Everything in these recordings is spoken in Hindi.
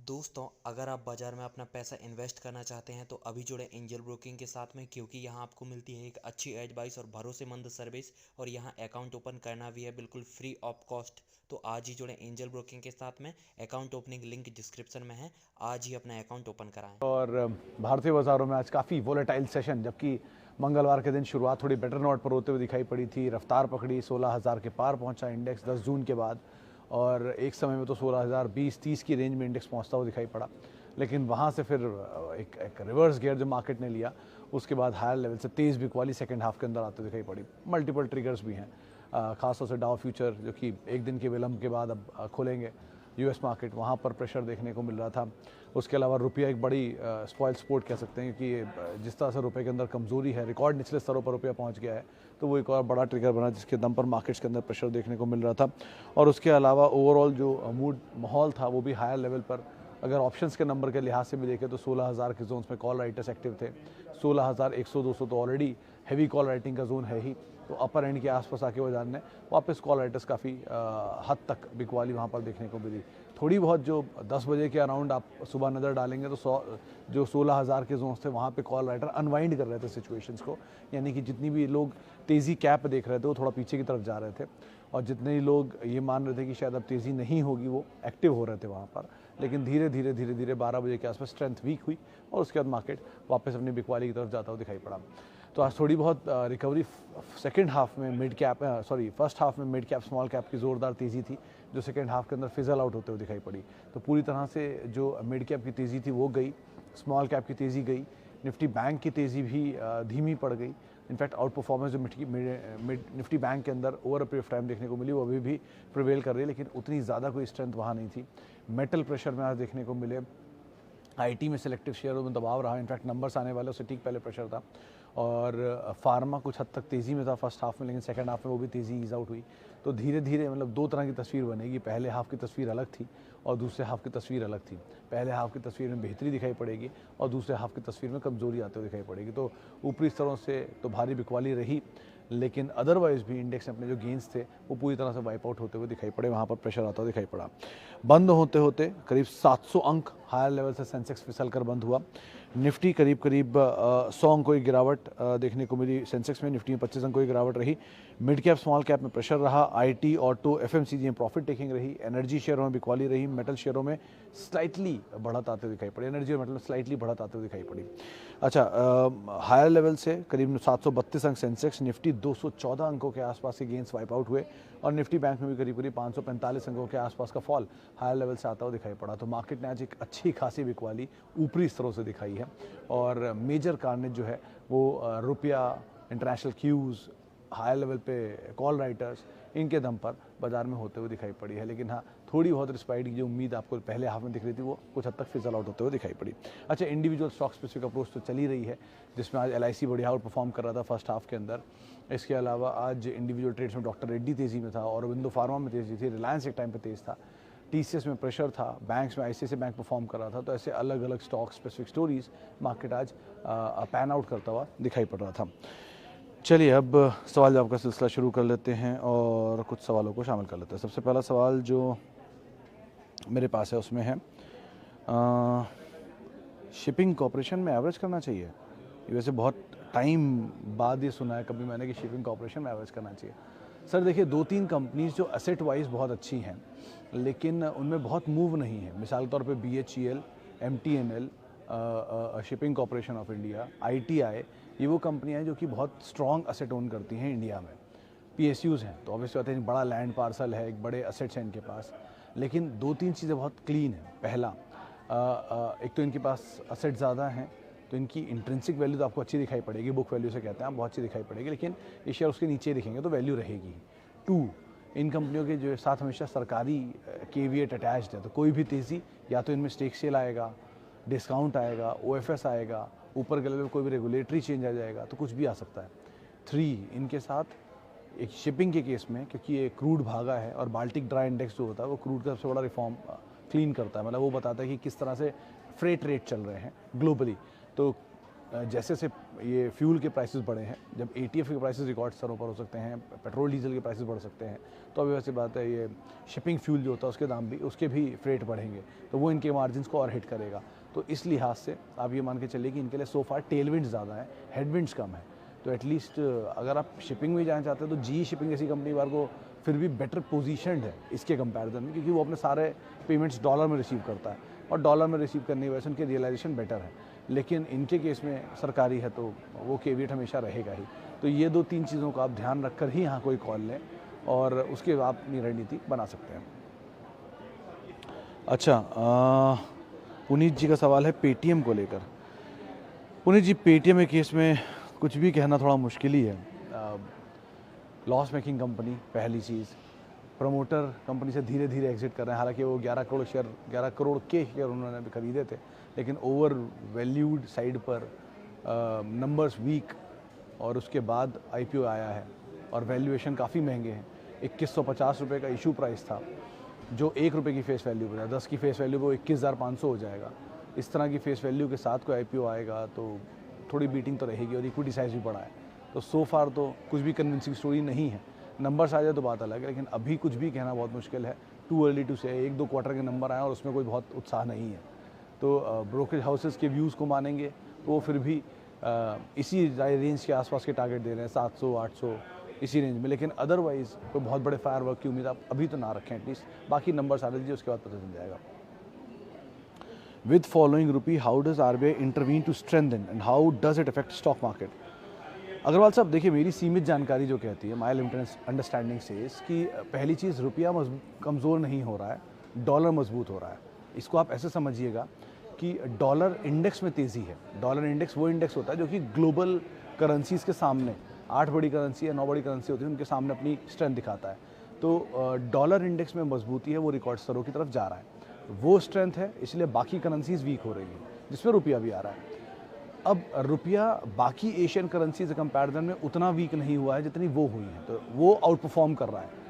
दोस्तों, अगर आप बाज़ार में अपना पैसा इन्वेस्ट करना चाहते हैं तो अभी जुड़े एंजल ब्रोकिंग के साथ में, क्योंकि यहाँ आपको मिलती है एक अच्छी एडवाइस और भरोसेमंद सर्विस। और यहाँ अकाउंट ओपन करना भी है बिल्कुल फ्री ऑफ कॉस्ट। तो आज ही जुड़े एंजल ब्रोकिंग के साथ में। अकाउंट ओपनिंग लिंक डिस्क्रिप्शन में है। आज ही अपना अकाउंट ओपन कराएं। और भारतीय बाजारों में आज काफ़ी वोलेटाइल सेशन, जबकि मंगलवार के दिन शुरुआत थोड़ी बेटर नोट पर होते हुए दिखाई पड़ी थी। रफ्तार पकड़ी, 16,000 के पार पहुंचा इंडेक्स 10 जून के बाद, और एक समय में तो 16,020-30 की रेंज में इंडेक्स पहुंचता हुआ दिखाई पड़ा। लेकिन वहां से फिर एक रिवर्स गियर जो मार्केट ने लिया, उसके बाद हायर लेवल से तेज़ बिकवाली सेकंड हाफ के अंदर आते दिखाई पड़ी। मल्टीपल ट्रिगर्स भी हैं, खासतौर से डाउ फ्यूचर जो कि एक दिन के विलंब के बाद अब खुलेंगे यूएस मार्केट, वहाँ पर प्रेशर देखने को मिल रहा था। उसके अलावा रुपया एक बड़ी स्पॉइल स्पोर्ट कह सकते हैं, क्योंकि जिस तरह से रुपये के अंदर कमजोरी है, रिकॉर्ड निचले स्तरों पर रुपया पहुंच गया है, तो वो एक और बड़ा ट्रिगर बना जिसके दम पर मार्केट्स के अंदर प्रेशर देखने को मिल रहा था। और उसके अलावा ओवरऑल जो मूड माहौल था वो भी हायर लेवल पर, अगर ऑप्शंस के नंबर के लिहाज से भी देखें तो 16,000 के जोन्स में कॉल राइटर्स एक्टिव थे। 16,100-200 तो ऑलरेडी हैवी कॉल राइटिंग का जोन है ही, तो अपर एंड के आसपास आके बाजार ने वापस कॉल राइटर्स काफ़ी हद तक बिकवाली वहाँ पर देखने को मिली। थोड़ी बहुत जो 10 बजे के अराउंड आप सुबह नज़र डालेंगे तो जो 16,000 के जोन्स थे वहाँ पे कॉल राइटर अनवाइंड कर रहे थे सिचुएशंस को, यानी कि जितनी भी लोग तेज़ी कैप देख रहे थे वो थोड़ा पीछे की तरफ जा रहे थे, और जितने ही लोग ये मान रहे थे कि शायद अब तेज़ी नहीं होगी वो एक्टिव हो रहे थे वहाँ पर। लेकिन धीरे धीरे 12 बजे के आसपास स्ट्रेंथ वीक हुई और उसके बाद मार्केट वापस अपनी बिकवाली की तरफ जाता हुआ दिखाई पड़ा। तो आज थोड़ी बहुत रिकवरी सेकंड हाफ में फर्स्ट हाफ में मिड कैप स्मॉल कैप की ज़ोरदार तेज़ी थी, जो सेकंड हाफ के अंदर फिजल आउट होते हुए दिखाई पड़ी। तो पूरी तरह से जो मिड कैप की तेज़ी थी वो गई, स्मॉल कैप की तेज़ी गई, निफ्टी बैंक की तेज़ी भी धीमी पड़ गई। इनफैक्ट आउट परफॉर्मेंस जो निफ्टी बैंक के अंदर over a period of time देखने को मिली, वो अभी भी प्रिवेल कर रही है, लेकिन उतनी ज़्यादा कोई स्ट्रेंथ वहाँ नहीं थी। मेटल प्रेशर में आज देखने को मिले, आईटी में सिलेक्टिव शेयरों में दबाव रहा। इनफैक्ट नंबर्स आने वाले उससे ठीक पहले प्रेशर था, और फार्मा कुछ हद तक तेज़ी में था फर्स्ट हाफ में, लेकिन सेकंड हाफ में वो भी तेज़ी ईज आउट हुई। तो धीरे धीरे मतलब दो तरह की तस्वीर बनेगी। पहले हाफ की तस्वीर अलग थी और दूसरे हाफ की तस्वीर अलग थी। पहले हाफ की तस्वीर में बेहतरी दिखाई पड़ेगी और दूसरे हाफ की तस्वीर में कमजोरी आते हुए दिखाई पड़ेगी। तो ऊपरी स्तरों से तो भारी बिकवाली रही, लेकिन अदरवाइज भी इंडेक्स में अपने जो गेंस थे वो पूरी तरह से वाइप आउट होते हुए दिखाई पड़े, वहाँ पर प्रेशर आता हुआ दिखाई पड़ा। बंद होते होते करीब 700 अंक हायर लेवल से सेंसेक्स फिसल कर बंद हुआ। निफ्टी करीब 100 अंकों की गिरावट देखने को मिली सेंसेक्स में, निफ्टी में 25 अंकों की गिरावट रही। मिड कैप स्मॉल कैप में प्रेशर रहा, आईटी ऑटो एफएमसीजी में प्रॉफिट टेकिंग रही, एनर्जी शेयरों में बिकवाली रही, मेटल शेयरों में स्लाइटली बढ़त आते हुए दिखाई पड़ी, एनर्जी और मेटल में स्लाइटली बढ़त आते हुए दिखाई पड़ी। अच्छा, हायर लेवल से करीब 732 अंक सेंसेक्स, निफ्टी 214 अंकों के आसपास के गेंस वाइप आउट हुए, और निफ्टी बैंक में भी करीब 545 अंकों के आसपास का फॉल हायर लेवल से आता हुआ दिखाई पड़ा। तो मार्केट ने आज एक अच्छी खासी बिकवाली ऊपरी स्तरों से दिखाई है, और मेजर कार्नेज जो है वो रुपया, इंटरनेशनल क्यूज़, हायर लेवल पे कॉल राइटर्स, इनके दम पर बाजार में होते हुए दिखाई पड़ी है। लेकिन हाँ, थोड़ी बहुत रिस्पाइट की जो उम्मीद आपको पहले हाफ में दिख रही थी वो कुछ हद तक फिजल आउट होते हुए दिखाई पड़ी। अच्छा, इंडिविजुअल स्टॉक स्पेसिफिक अप्रोच तो चली रही है, जिसमें आज LIC बढ़िया आउट परफॉर्म कर रहा था फर्स्ट हाफ के अंदर। इसके अलावा आज इंडिविजुअल ट्रेड्स में डॉक्टर रेड्डी तेज़ी में था, और विंडो फार्मा में तेज़ी थी, रिलायंस एक टाइम पर तेज़ था, TCS में प्रेशर था, बैंक्स में ICICI बैंक परफॉर्म कर रहा था। तो ऐसे अलग अलग स्टॉक स्पेसिफिक स्टोरीज मार्केट आज पैन आउट करता हुआ दिखाई पड़ रहा था। चलिए, अब सवाल जवाब का सिलसिला शुरू कर लेते हैं और कुछ सवालों को शामिल कर लेते हैं। सबसे पहला सवाल जो मेरे पास है उसमें है, शिपिंग कॉरपोरेशन में एवरेज करना चाहिए। ये वैसे बहुत टाइम बाद ये सुना है कभी मैंने कि शिपिंग कॉरपोरेशन में एवरेज करना चाहिए। सर देखिए, 2-3 कंपनीज जो एसेट वाइज बहुत अच्छी हैं, लेकिन उनमें बहुत मूव नहीं है। मिसाल के तौर पे BHEL, MTNL, shipping corporation of India, ITI, ये वो कंपनियां हैं जो कि बहुत स्ट्रॉन्ग एसेट ओन करती हैं इंडिया में। PSUs हैं तो ऑब्वियसली बात है, एक बड़ा लैंड पार्सल है, एक बड़े एसेट्स हैं इनके पास, लेकिन 2-3 चीज़ें बहुत क्लीन हैं। पहला, एक तो इनके पास एसेट ज़्यादा हैं, तो इनकी इंट्रिंसिक वैल्यू तो आपको अच्छी दिखाई पड़ेगी, बुक वैल्यू से कहते हैं आप, बहुत अच्छी दिखाई पड़ेगी, लेकिन ये शेयर उसके नीचे दिखेंगे तो वैल्यू रहेगी। 2, इन कंपनियों के जो साथ हमेशा सरकारी केविएट अटैच्ड है, तो कोई भी तेज़ी या तो इनमें स्टेक सेल आएगा, डिस्काउंट आएगा, OFS आएगा, ऊपर के लेवल कोई भी रेगुलेटरी चेंज आ जाएगा, तो कुछ भी आ सकता है। 3, इनके साथ एक शिपिंग के केस में, क्योंकि ये क्रूड भागा है और बाल्टिक ड्राई इंडेक्स जो होता है वो क्रूड का सबसे बड़ा रिफॉर्म क्लीन करता है, मतलब वो बताता है कि किस तरह से फ्रेट रेट चल रहे हैं ग्लोबली। तो जैसे जैसे ये फ्यूल के प्राइसेस बढ़े हैं, जब एटीएफ के प्राइसेस रिकॉर्ड स्तरों पर हो सकते हैं, पेट्रोल डीजल के प्राइसेस बढ़ सकते हैं, तो अभी वैसी बात है ये शिपिंग फ्यूल जो होता है उसके दाम भी, उसके भी फ्रेट बढ़ेंगे, तो वो इनके मार्जिन्स को और हिट करेगा। तो इस लिहाज से आप ये मान के चलिए कि इनके लिए सो फार टेलविंड्स ज़्यादा है, हेडविंड्स कम है। तो एटलीस्ट अगर आप शिपिंग में जाना चाहते हैं तो जी शिपिंग जैसी कंपनी बार को फिर भी बेटर पोजीशनड है इसके कंपैरिजन में, क्योंकि वो अपने सारे पेमेंट्स डॉलर में रिसीव करता है और डॉलर में रिसीव करने की वजह से उनकी रियलाइजेशन बेटर है। लेकिन इनके केस में सरकारी है तो वो केवियट हमेशा रहेगा ही। तो ये 2-3 चीज़ों का आप ध्यान रखकर ही यहाँ कोई कॉल लें और उसके बाद अपनी रणनीति बना सकते हैं। अच्छा, पुनीत जी का सवाल है पेटीएम को लेकर। पुनीत जी, पेटीएम के केस में कुछ भी कहना थोड़ा मुश्किल ही है। लॉस मेकिंग कंपनी पहली चीज़, प्रमोटर कंपनी से धीरे धीरे एग्जिट कर रहे हैं। हालांकि वो 11 करोड़ के शेयर उन्होंने अभी खरीदे थे, लेकिन ओवर वैल्यूड साइड पर नंबर्स वीक, और उसके बाद आईपीओ आया है और वैल्यूएशन काफ़ी महंगे हैं। 2150 रुपये का इशू प्राइस था, जो 1 रुपये की फेस वैल्यू पर है, 10 की फेस वैल्यू पर 21,500 हो जाएगा। इस तरह की फेस वैल्यू के साथ कोई आईपीओ आएगा तो थोड़ी बीटिंग तो रहेगी, और इक्विटी साइज भी बड़ा है। तो सो फार तो कुछ भी कन्विंसिंग स्टोरी नहीं है। नंबर्स आ जाए तो बात अलग है, लेकिन अभी कुछ भी कहना बहुत मुश्किल है। टू अर्ली टू से 1-2 क्वार्टर के नंबर आए और उसमें कोई बहुत उत्साह नहीं है। तो ब्रोकरेज हाउसेस के व्यूज़ को मानेंगे तो वो फिर भी इसी रेंज के आसपास के टारगेट दे रहे हैं, 700-800 इसी रेंज में। लेकिन अदरवाइज़ कोई बहुत बड़े फायरवर्क की उम्मीद आप अभी तो ना रखें। एटलीस्ट बाकी नंबर्स आ लीजिए, उसके बाद पता चल जाएगा। With following rupee, how does RBI intervene to strengthen and how does it affect stock market? Agarwal साहब, देखिए, मेरी सीमित जानकारी जो कहती है, माय लिमिटेड अंडरस्टैंडिंग से, कि पहली चीज़ रुपया कमज़ोर नहीं हो रहा है, डॉलर मजबूत हो रहा है। इसको आप ऐसे समझिएगा कि डॉलर इंडेक्स में तेज़ी है। डॉलर इंडेक्स वो इंडेक्स होता है जो कि ग्लोबल करेंसीज़ के सामने 8 बड़ी करेंसी या 9 बड़ी करेंसी होती है, उनके सामने अपनी स्ट्रेंथ दिखाता है। तो डॉलर इंडेक्स में मजबूती है, वो रिकॉर्ड स्तरों की तरफ जा रहा है, वो स्ट्रेंथ है, इसलिए बाकी करेंसीज वीक हो रही है, जिसमें रुपया भी आ रहा है। अब रुपया बाकी एशियन करेंसी से कंपैरिजन में उतना वीक नहीं हुआ है जितनी वो हुई है, तो वो आउट परफॉर्म कर रहा है।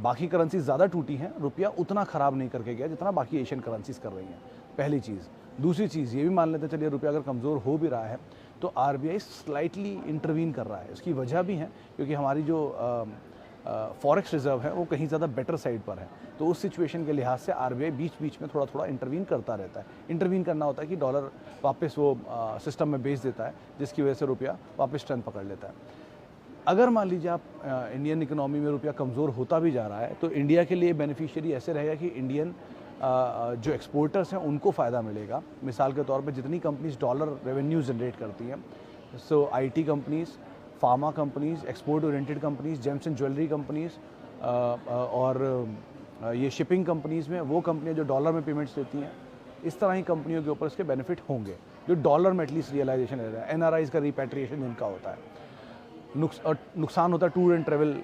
बाकी करेंसी ज़्यादा टूटी हैं, रुपया उतना ख़राब नहीं करके गया जितना बाकी एशियन करेंसीज कर रही हैं, पहली चीज़। दूसरी चीज़ ये भी मान लेते चलिए, रुपया अगर कमज़ोर हो भी रहा है तो आरबीआई स्लाइटली इंटरवीन कर रहा है। उसकी वजह भी है क्योंकि हमारी जो फॉरेक्स रिजर्व है वो कहीं ज़्यादा बेटर साइड पर है। तो उस सिचुएशन के लिहाज से आरबीआई बीच बीच में थोड़ा थोड़ा इंटरवीन करता रहता है। इंटरवीन करना होता है कि डॉलर वापस वो सिस्टम में बेच देता है, जिसकी वजह से रुपया वापस स्ट्रेंथ पकड़ लेता है। अगर मान लीजिए आप इंडियन इकोनॉमी में रुपया कमज़ोर होता भी जा रहा है तो इंडिया के लिए बेनिफिशियरी ऐसे रहेगा कि इंडियन जो एक्सपोर्टर्स हैं उनको फ़ायदा मिलेगा। मिसाल के तौर पे जितनी कंपनीज डॉलर रेवेन्यू जनरेट करती हैं, so IT companies, pharma companies, export oriented companies, gems and jewellery companies और ये शिपिंग कंपनीज़ में वो कंपनियां जो डॉलर में पेमेंट्स देती हैं, इस तरह की कंपनियों के ऊपर इसके बेनिफिट होंगे जो डॉलर में एटलीस्ट रियलाइजेशन ले रहा है। एनआरआईज़ का रिपैट्रिएशन जिनका होता है, नुकसान होता है टूर एंड ट्रैवल,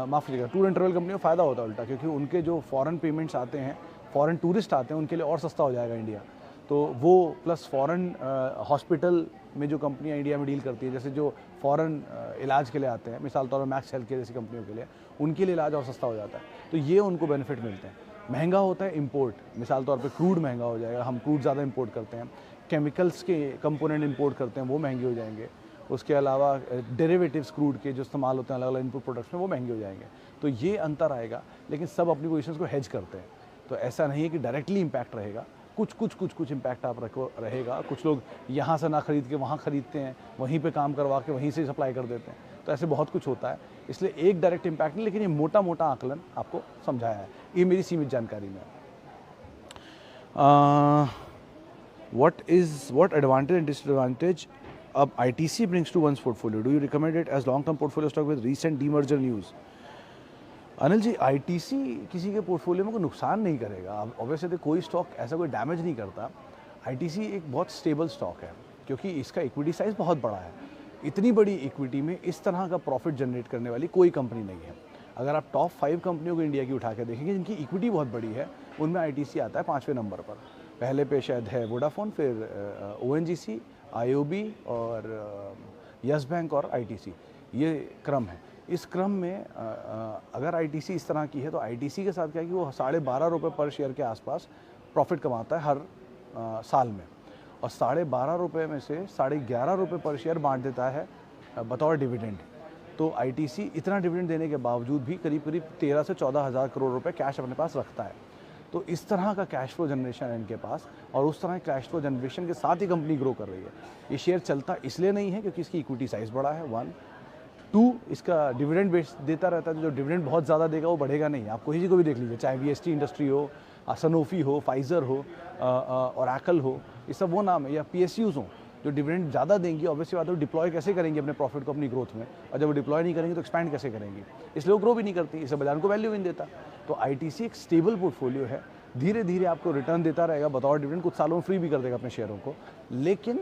माफ़ कीजिएगा, टूर एंड ट्रैवल कंपनी को फ़ायदा होता है उल्टा, क्योंकि उनके जो फॉरेन पेमेंट्स आते हैं, फॉरेन टूरिस्ट आते हैं, उनके लिए और सस्ता हो जाएगा इंडिया। तो वो प्लस फॉरेन हॉस्पिटल में जो कंपनियां इंडिया में डील करती है, जैसे जो फॉरेन इलाज के लिए आते हैं, मिसाल तौर पर मैक्स हेल्थ केयर जैसी कंपनियों के लिए, उनके लिए इलाज और सस्ता हो जाता है। तो ये उनको बेनिफिट मिलते हैं। महंगा होता है इंपोर्ट, मिसाल तौर पे क्रूड महंगा हो जाएगा, हम क्रूड ज़्यादा इंपोर्ट करते हैं, केमिकल्स के कंपोनेंट इंपोर्ट करते हैं, वो महंगे हो जाएंगे। उसके अलावा डेरिवेटिव्स क्रूड के जो इस्तेमाल होते हैं अलग अलग इनपुट प्रोडक्ट्स में, वो महंगे हो जाएंगे। तो ये अंतर आएगा, लेकिन सब अपनी पोजीशंस को हेज करते हैं। तो ऐसा नहीं है कि डायरेक्टली इम्पैक्ट रहेगा, कुछ इम्पैक्ट आप रखो रहेगा। कुछ लोग यहाँ से ना खरीद के वहाँ खरीदते हैं, वहीं पे काम करवा के वहीं से सप्लाई कर देते हैं, तो ऐसे बहुत कुछ होता है। इसलिए एक डायरेक्ट इम्पैक्ट नहीं, लेकिन ये मोटा मोटा आकलन आपको समझाया है, ये मेरी सीमित जानकारी में। what advantage and disadvantage अब ITC brings to one's portfolio? Do you recommend it as long-term portfolio stock with recent demerger news? Anil ji, ITC किसी के पोर्टफोलियो में कोई नुकसान नहीं करेगा। अब ऑब्वियसली कोई स्टॉक ऐसा कोई डैमेज नहीं करता। आईटीसी एक बहुत स्टेबल स्टॉक है क्योंकि इसका इक्विटी साइज़ बहुत बड़ा है। इतनी बड़ी इक्विटी में इस तरह का प्रॉफिट जनरेट करने वाली कोई कंपनी नहीं है। अगर आप टॉप 5 कंपनियों को इंडिया की उठा के देखेंगे जिनकी इक्विटी बहुत बड़ी है, उनमें आईटीसी आता है 5वें नंबर पर। पहले पे शायद है वोडाफोन, फिर ओएनजीसी, आईओबी और यस बैंक और आईटीसी, ये क्रम है। इस क्रम में अगर आईटीसी इस तरह की है तो आईटीसी के साथ क्या है कि वो 12.5 रुपये पर शेयर के आसपास प्रॉफिट कमाता है हर साल में। और 12.5 रुपये में से 11.5 रुपये पर शेयर बांट देता है बतौर डिविडेंड। तो आईटीसी इतना डिविडेंड देने के बावजूद भी करीब करीब 13 से 14 हज़ार करोड़ रुपए कैश अपने पास रखता है। तो इस तरह का कैश फ्लो जनरेशन है इनके पास, और उस तरह कैश फ्लो जनरेशन के साथ ही कंपनी ग्रो कर रही है। ये शेयर चलता इसलिए नहीं है क्योंकि इसकी इक्विटी साइज़ बड़ा है, 1, 2 इसका डिविडेंड बेस देता रहता है। जो डिविडेंड बहुत ज़्यादा देगा वो बढ़ेगा नहीं। आप किसी को भी देख लीजिए, चाहे वीएसटी इंडस्ट्री हो, सनोफी हो, फाइज़र हो, ओरेकल हो, ये सब वो नाम है, या पीएसयूज़ हो जो डिविडेंड ज़्यादा देंगी। ऑब्वियसली बात है, डिप्लॉय कैसे करेंगी अपने प्रॉफिट को अपनी ग्रोथ में, और जब वो डिप्लॉय नहीं करेंगे तो एक्सपैंड कैसे करेंगी, इसलिए वो ग्रो भी नहीं करती, इससे बाजार को वैल्यू भी नहीं देता। तो आईटीसी एक स्टेबल पोर्टफोलियो है, धीरे धीरे आपको रिटर्न देता रहेगा बतौर डिविडेंड, कुछ सालों में फ्री भी कर देगा अपने शेयरों को। लेकिन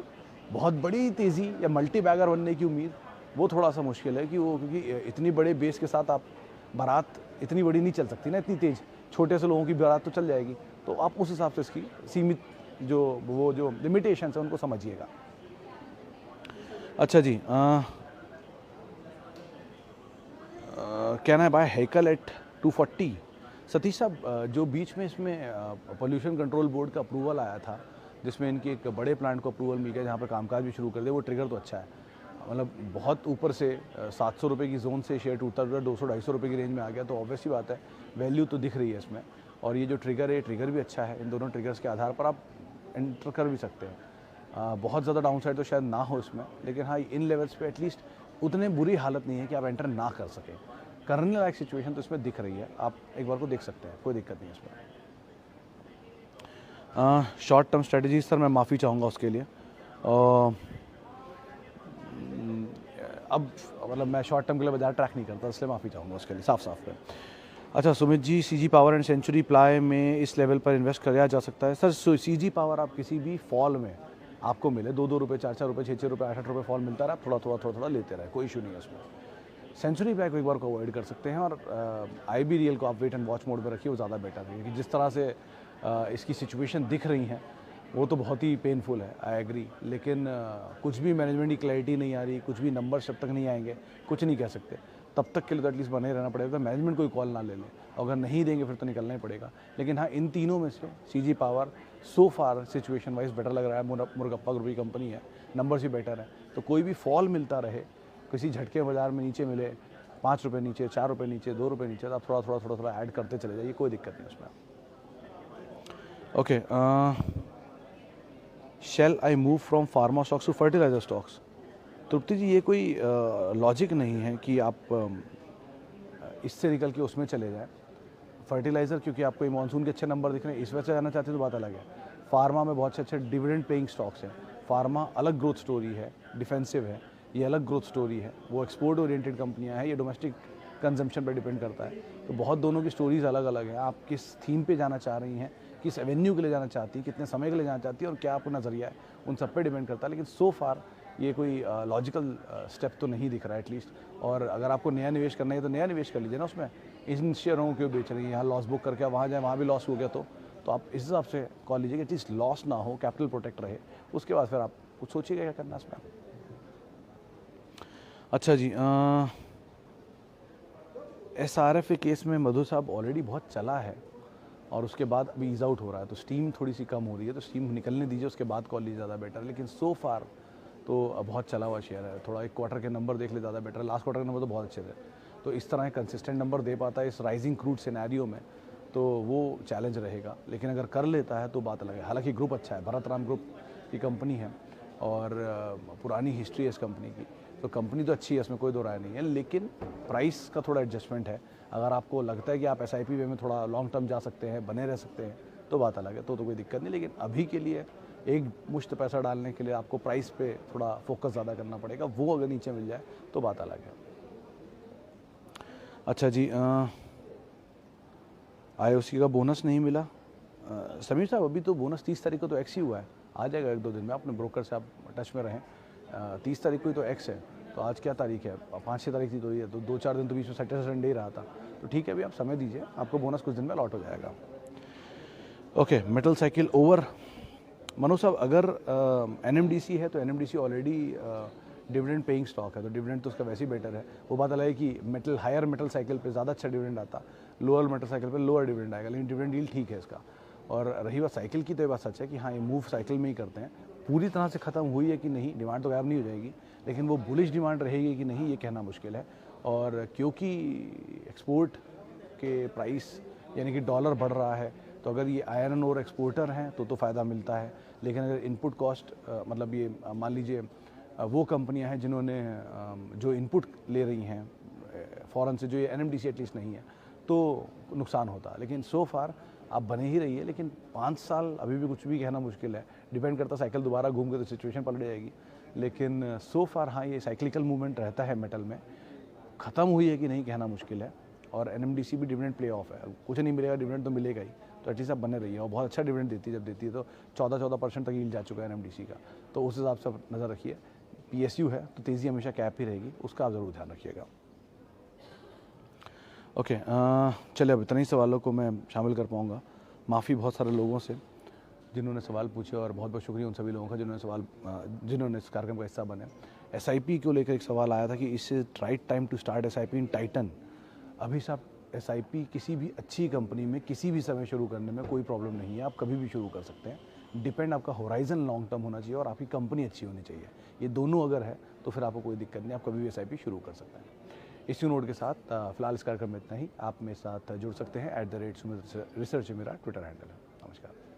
बहुत बड़ी तेज़ी या मल्टी बैगर बनने की उम्मीद वो थोड़ा सा मुश्किल है, कि वो क्योंकि इतनी बड़े बेस के साथ आप बारात इतनी बड़ी नहीं चल सकती ना, इतनी तेज़। छोटे से लोगों की बारात तो चल जाएगी, तो आप उस हिसाब से इसकी सीमित जो लिमिटेशंस है उनको समझिएगा। अच्छा जी, can I buy Hikal at 240? Satish साहब, जो बीच में इसमें पोल्यूशन कंट्रोल बोर्ड का अप्रूवल आया था, जिसमें इनके एक बड़े प्लांट को अप्रूवल मिल गया जहाँ पर कामकाज भी शुरू कर दिया, वो ट्रिगर तो अच्छा है। मतलब बहुत ऊपर से 700 रुपये की जोन से शेयर टूटता हुआ 200-250 रुपये की रेंज में आ गया, तो ऑब्वियसली बात है वैल्यू तो दिख रही है इसमें। और ये जो ट्रिगर है, ट्रिगर भी अच्छा है। इन दोनों ट्रिगर्स के आधार पर आप एंटर कर भी सकते हैं। बहुत ज़्यादा डाउन साइड तो शायद ना हो इसमें, लेकिन हाँ, इन लेवल्स पे एटलीस्ट उतने बुरी हालत नहीं है कि आप एंटर ना कर सकें। करने लायक सिचुएशन तो इसमें दिख रही है, आप एक बार को देख सकते हैं, कोई दिक्कत नहीं है इसमें। शॉर्ट टर्म स्ट्रेटजी सर, मैं माफ़ी चाहूँगा उसके लिए। अब मतलब मैं शॉर्ट टर्म के लिए बाजार ट्रैक नहीं करता, इसलिए माफ़ी चाहूँगा उसके लिए, साफ पे। अच्छा Sumit ji, CG Power and Century Ply में इस लेवल पर इन्वेस्ट किया जा सकता है? सर सीजी पावर आप किसी भी फॉल में आपको मिले, 2-2 रुपये, 4-4 रुपये, 6-6 रुपये, 8-8 रुपये फॉल मिलता रहा, आप थोड़ा लेते रहे, कोई इशू नहीं है उसमें। सेंचुरी प्लाई को एक बार को अवॉइड कर सकते हैं, और आईबी रियल को आप वेट एंड वॉच मोड में रखिए, वो ज़्यादा बेटर है। क्योंकि जिस तरह से इसकी सिचुएशन दिख रही हैं वो तो बहुत ही पेनफुल है, आई एग्री। लेकिन कुछ भी मैनेजमेंट की क्लैरिटी नहीं आ रही, कुछ भी नंबर्स जब तक नहीं आएंगे कुछ नहीं कह सकते। तब तक के लिए तो एटलीस्ट बने रहना पड़ेगा, मैनेजमेंट कोई कॉल ना ले लें, अगर नहीं देंगे फिर तो निकलना ही पड़ेगा। लेकिन हाँ, इन तीनों में से सीजी पावर सो फार सिचुएशन वाइज बेटर लग रहा है। मुरगप्पा ग्रुप की कंपनी है, नंबर्स भी बेटर हैं, तो कोई भी फॉल मिलता रहे, किसी झटके बाजार में नीचे मिले, 5 रुपये नीचे, 4 रुपये नीचे, 2 रुपये नीचे, तो आप थोड़ा ऐड करते चले जाइए, कोई दिक्कत नहीं उसमें। Okay, shall I move from pharma stocks to fertilizer stocks? Tripti ji, ये कोई लॉजिक नहीं है कि आप इससे निकल के उसमें चले जाएं। फर्टिलाइज़र क्योंकि आपको मानसून के अच्छे नंबर दिख रहे हैं, इस वजह से जाना चाहते हैं तो बात अलग है। फार्मा में बहुत अच्छे डिविडेंड पेइंग स्टॉक्स हैं। फार्मा अलग ग्रोथ स्टोरी है, डिफेंसिव है, ये अलग ग्रोथ स्टोरी है। वो एक्सपोर्ट ओरिएंटेड कंपनियां हैं, ये डोमेस्टिक कंजम्पशन पर डिपेंड करता है। तो बहुत दोनों की स्टोरीज अलग अलग हैं। आप किस थीम पे जाना चाह रही हैं, किस एवेन्यू के लिए जाना चाहती है, कितने समय के लिए जाना चाहती है, और क्या आपका नज़रिया है, उन सब पे डिपेंड करता है। लेकिन सो फार ये कोई लॉजिकल स्टेप तो नहीं दिख रहा है एटलीस्ट। और अगर आपको नया निवेश करना है तो नया निवेश कर लीजिए ना उसमें। इन शेयरों को क्यों बेच रही है, यहाँ लॉस बुक करके वहाँ जाए, वहाँ भी लॉस हो गया तो आप इस हिसाब से कॉल लीजिए कि एटलीस्ट लॉस ना हो, कैपिटल प्रोटेक्ट रहे। उसके बाद फिर आप कुछ सोचिएगा क्या करना है इसमें। अच्छा जी, SRF के केस में मधु साहब ऑलरेडी बहुत चला है, और उसके बाद अभी ईज आउट हो रहा है, तो स्टीम थोड़ी सी कम हो रही है, तो स्टीम निकलने दीजिए, उसके बाद कॉल लीजिए, ज़्यादा बेटर। लेकिन सो फार तो बहुत चला हुआ शेयर है, थोड़ा एक क्वार्टर के नंबर देख ले, ज़्यादा बेटर। लास्ट क्वार्टर के नंबर तो बहुत अच्छे थे, तो इस तरह कंसिस्टेंट नंबर दे पाता है इस राइजिंग क्रूड सिनेरियो में, तो वो चैलेंज रहेगा। लेकिन अगर कर लेता है तो बात अलग है। हालांकि ग्रुप अच्छा है, भरतराम ग्रुप की कंपनी है, और पुरानी हिस्ट्री है इस कंपनी की, तो कंपनी तो अच्छी है, इसमें कोई दो राय नहीं है। लेकिन प्राइस का थोड़ा एडजस्टमेंट है। अगर आपको लगता है कि आप SIP वे में थोड़ा लॉन्ग टर्म जा सकते हैं, बने रह सकते हैं, तो बात अलग है, तो कोई दिक्कत नहीं। लेकिन अभी के लिए एक मुश्त पैसा डालने के लिए आपको प्राइस पे थोड़ा फोकस ज़्यादा करना पड़ेगा, वो अगर नीचे मिल जाए तो बात अलग है। अच्छा जी, IOC का बोनस नहीं मिला? समीर साहब, अभी तो बोनस 30 तारीख को तो एक्स ही हुआ है, आ जाएगा 1-2 दिन में। अपने ब्रोकर से आप टच में रहें। 30 तारीख को ही तो एक्स है, तो आज क्या तारीख है, 5-6 तारीख थी, तो ये तो 2-4 दिन तो बीच में सैटरडे संडे ही रहा था, तो ठीक है, अभी आप समय दीजिए, आपको बोनस कुछ दिन में लौट हो जाएगा। Okay, metal cycle over. Manu साहब, अगर NMDC है तो NMDC already dividend paying stock है, तो डिविडेंड तो उसका वैसे ही बेटर है। वो बात अलग है कि हायर मेटल साइकिल पे ज़्यादा अच्छा डिविडेंड आता, लोअर मेटल साइकिल पे लोअर डिविडेंड आएगा, लेकिन डिविडेंड डील ठीक है इसका। और रही बात साइकिल की, तो ये बात सच है कि हाँ, ये मूव साइकिल में ही करते हैं, पूरी तरह से ख़त्म हुई है कि नहीं, डिमांड तो गायब नहीं हो जाएगी, लेकिन वो बुलिश डिमांड रहेगी कि नहीं ये कहना मुश्किल है। और क्योंकि एक्सपोर्ट के प्राइस यानी कि डॉलर बढ़ रहा है, तो अगर ये आयरन और एक्सपोर्टर हैं तो फ़ायदा मिलता है। लेकिन अगर इनपुट कॉस्ट मतलब ये मान लीजिए वो कंपनियां हैं जिन्होंने जो इनपुट ले रही हैं फ़ॉरेन से, जो ये एनएमडीसी एटलीस्ट नहीं है, तो नुकसान होता। लेकिन सो फार आप बने ही रही है, लेकिन 5 साल अभी भी कुछ भी कहना मुश्किल है, डिपेंड करता साइकिल दोबारा घूम के तो सिचुएशन पलट जाएगी। लेकिन सो फार हाँ, ये साइक्लिकल मूवमेंट रहता है मेटल में, ख़त्म हुई है कि नहीं कहना मुश्किल है। और एनएमडीसी भी डिविडेंड प्ले ऑफ है, कुछ नहीं मिलेगा डिविडेंड तो मिलेगा ही, तो एटलीस्ट आप बने रहिए। और बहुत अच्छा डिविडेंड देती है, जब देती है तो 14% तक यील्ड जा चुका है एनएमडीसी का, तो उस हिसाब से आप नज़र रखिए। पीएसयू है तो तेज़ी हमेशा कैप ही रहेगी, उसका आप ज़रूर ध्यान रखिएगा। ओके, चलिए अब इतने ही सवालों को मैं शामिल कर पाऊँगा। माफ़ी बहुत सारे लोगों से जिन्होंने सवाल पूछे, और बहुत बहुत शुक्रिया उन सभी लोगों का जिन्होंने इस कार्यक्रम का हिस्सा बने। एसआईपी को लेकर एक सवाल आया था कि इस right time to start SIP in Titan. अभी साहब एसआईपी किसी भी अच्छी कंपनी में किसी भी समय शुरू करने में कोई प्रॉब्लम नहीं है, आप कभी भी शुरू कर सकते हैं। डिपेंड आपका होराइजन लॉन्ग टर्म होना चाहिए और आपकी कंपनी अच्छी होनी चाहिए। ये दोनों अगर है तो फिर आपको कोई दिक्कत नहीं, आप कभी भी एसआईपी शुरू कर सकते हैं। इसी नोट के साथ फिलहाल इस कार्यक्रम में इतना ही। आप मेरे साथ जुड़ सकते हैं @सुमित रिसर्च मेरा ट्विटर हैंडल है। नमस्कार।